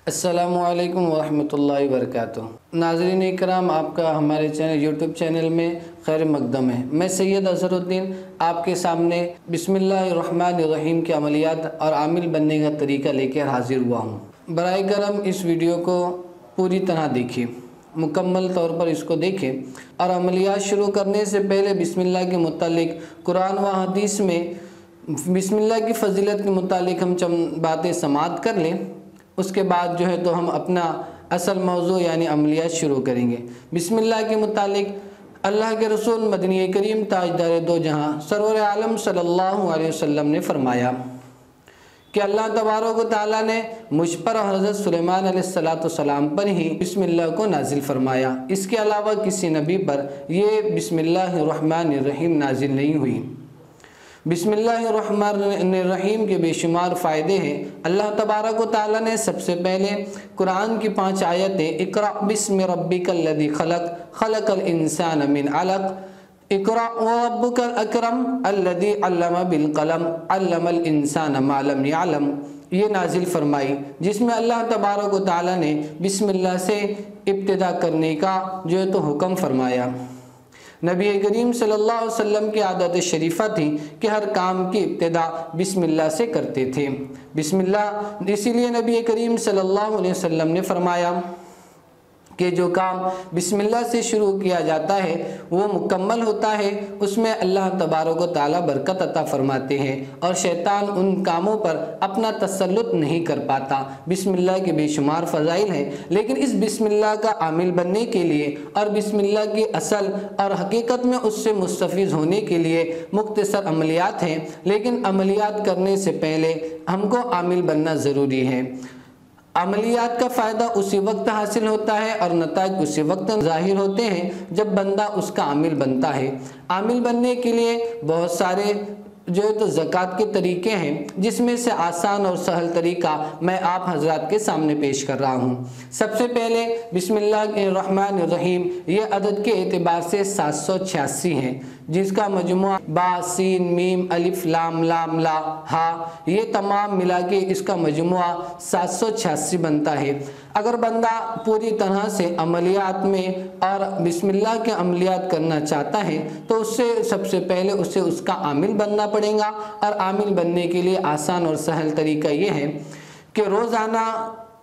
अस्सलामुअलैकुम वरहमतुल्लाहि वबरकातुहू। नाज़रीन इकराम, आपका हमारे चैनल यूट्यूब चैनल में खैर मकदम है। मैं सैयद अज़हरुद्दीन आपके सामने बिस्मिल्लाहिर्रहमानिर्रहीम के अमलियात और आमिल बनने का तरीका लेकर हाजिर हुआ हूँ। बराए करम इस वीडियो को पूरी तरह देखिए, मुकम्मल तौर पर इसको देखें और अमलियात शुरू करने से पहले बिस्मिल्लाह के मुतालिक कुरान व हदीस में बिस्मिल्लाह की फ़जीलत के मुतालिक हम चंद बातें समाअत कर लें। उसके बाद जो है तो हम अपना असल मौजू यानी अमलियात शुरू करेंगे। बिस्मिल्लाह के मुतालिक अल्लाह के रसूल मदनी करीम ताजदार दो जहां सरवर आलम सल्लल्लाहु अलैहि वसल्लम ने फरमाया कि अल्लाह तबारक व तआला ने मुझ पर और हज़रत सुलेमान अलैहिस्सलाम पर ही बिस्मिल्लाह को नाजिल फरमाया। इसके अलावा किसी नबी पर ये बिस्मिल्लाहिर्रहमानिर्रहीम नाजिल नहीं हुई। बिस्मिल्लाहिर्रहमानिर्रहीम के बेशुमार फ़ायदे हैं। अल्लाह तबारक व तआला ने सबसे पहले कुरान की 5 आयतें इक़रा बिस्मि रब्बिकल्लज़ी खलक़ खलक़ल इंसान मिन अलक़ इक़रा व रब्बुकल अकरम अल्लज़ी अल्लम बिल क़लम अल्लमल इंसान मा लम यअलम ये नाजिल फरमाई, जिसमें अल्लाह तबारक व तआला ने बिस्मिल्लाह से इब्तिदा करने का जो है तो हुक्म फरमाया। नबी करीम सल्लल्लाहु अलैहि वसल्लम की आदत शरीफा थी कि हर काम की इब्तिदा बिस्मिल्लाह से करते थे। बिस्मिल्लाह इसीलिए नबी करीम सल्लल्लाहु अलैहि वसल्लम ने फरमाया कि जो काम बिस्मिल्लाह से शुरू किया जाता है वो मुकम्मल होता है, उसमें अल्लाह तबारक व तआला बरकत अता फरमाते हैं और शैतान उन कामों पर अपना तसल्लुत नहीं कर पाता। बिस्मिल्लाह के बेशुमार फ़ज़ाइल हैं, लेकिन इस बिस्मिल्लाह का आमिल बनने के लिए और बिस्मिल्लाह की असल और हकीकत में उससे मुस्तफ़ीज़ होने के लिए मुख्तसर अमलियात हैं। लेकिन अमलियात करने से पहले हमको आमिल बनना ज़रूरी है। अमलियात का फ़ायदा उसी वक्त हासिल होता है और नताइज उसी वक्त ज़ाहिर होते हैं जब बंदा उसका आमिल बनता है। आमिल बनने के लिए बहुत सारे जो है तो ज़कात के तरीके हैं, जिसमें से आसान और सहल तरीका मैं आप हजरात के सामने पेश कर रहा हूँ। सबसे पहले बिस्मिल्लाहिर्रहमानिर्रहीम ये अदद के एतबार से 786 हैं, जिसका मजमुआ बा सीन मीम अलिफ लाम लाम ला हा ये तमाम मिला के इसका मजमुआ 786 बनता है। अगर बंदा पूरी तरह से अमलियात में और बिस्मिल्लाह के अमलियात करना चाहता है तो उससे सबसे पहले उसे उसका आमिल बनना पड़ेगा। और आमिल बनने के लिए आसान और सहल तरीका ये है कि रोज़ाना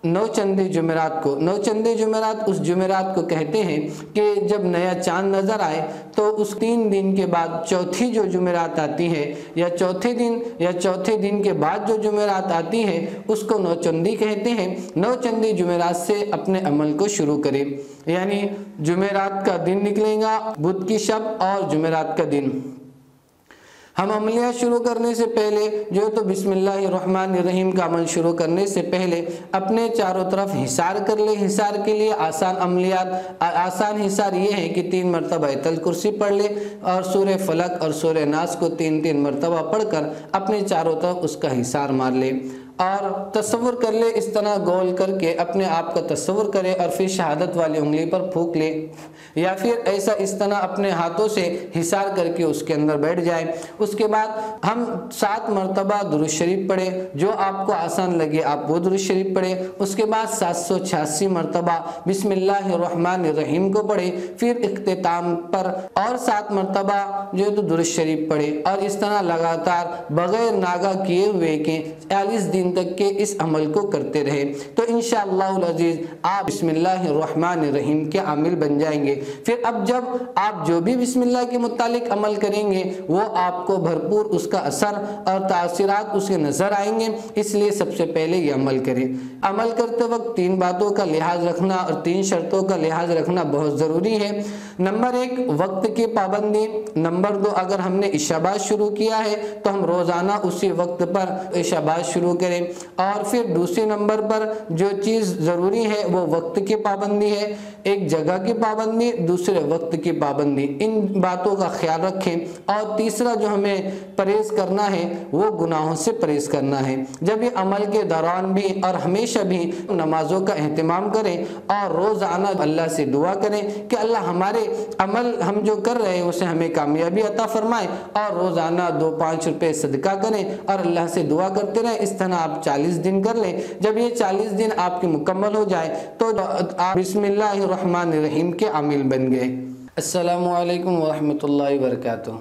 नौचंदे जुमेरात को, नौचंदे जुमेरात उस जुमेरात को कहते हैं कि जब नया चांद नज़र आए तो उस 3 दिन के बाद चौथी जो जुमेरात आती है या चौथे दिन के बाद जो जुमेरात आती है उसको नौचंदी कहते हैं। नौचंदी जुमेरात से अपने अमल को शुरू करें, यानी जुमेरात का दिन निकलेगा, बुध की शब और जुमेरात का दिन। हम अमलियात शुरू करने से पहले जो तो बिस्मिल्लाहिर्रहमानिर्रहीम का अमल शुरू करने से पहले अपने चारों तरफ हिसार कर ले। हिसार के लिए आसान अमलियात, आसान हिसार ये है कि 3 मरतबा आयतल कुर्सी पढ़ ले और सूरह फलक और सूरह नास को 3-3 मरतबा पढ़कर अपने चारों तरफ उसका हिसार मार ले और तसव्वुर कर ले। इस तरह गोल करके अपने आप का तसव्वुर करे और फिर शहादत वाली उंगली पर फूंक ले, या फिर ऐसा इस तरह अपने हाथों से हिसार करके उसके अंदर बैठ जाए। उसके बाद हम 7 मरतबा दुरूद शरीफ पढ़े, जो आपको आसान लगे आप वो दुरूद शरीफ पढ़े। उसके बाद 786 मरतबा बिस्मिल्लाहिर्रहमानिर्रहीम को पढ़े, फिर इख्तिताम पर और 7 मरतबा जो है तो दुरूद शरीफ पढ़े और इस तरह लगातार बगैर नागा किए हुए के 40 दिन तक के इस अमल को करते रहे तो इंशाअल्लाहुल अज़ीज़ आप बिस्मिल्लाहिर्रहमानिर्रहीम के आमिल बन जाएंगे। फिर अब जब आप जो भी बिस्मिल्लाह के मुतालिक अमल करेंगे वो आपको भरपूर उसका असर और तासीरात उसके नज़र आएंगे। इसलिए सबसे पहले ये अमल करें। अमल करते वक्त 3 बातों का लिहाज रखना और 3 शर्तों का लिहाज रखना बहुत ज़रूरी है। नंबर 1 वक्त की पाबंदी। नंबर 2 अगर हमने इशाबाद शुरू किया है तो हम रोज़ाना उसी वक्त पर इशाबाद शुरू करें। और फिर दूसरे नंबर पर जो चीज़ ज़रूरी है वो वक्त की पाबंदी है, एक जगह की पाबंदी, दूसरे वक्त की पाबंदी। इन बातों का ख्याल रखें। और तीसरा जो हमें परहेज करना है वो गुनाहों से परहेज करना है। जब ये अमल के दौरान भी और हमेशा भी नमाजों का एहतमाम करें और रोज़ाना अल्लाह से दुआ करें कि अल्लाह हमारे अमल हम जो कर रहे हैं उसे हमें कामयाबी अता फरमाए। और रोज़ाना 2-5 रुपये सदका करें और अल्लाह से दुआ करते रहें। इस तरह آپ 40 دن کر لیں۔ جب یہ 40 دن آپ کی مکمل ہو جائے تو آپ بسم اللہ الرحمن الرحیم کے عامل بن گئے۔ السلام علیکم ورحمۃ اللہ وبرکاتہ۔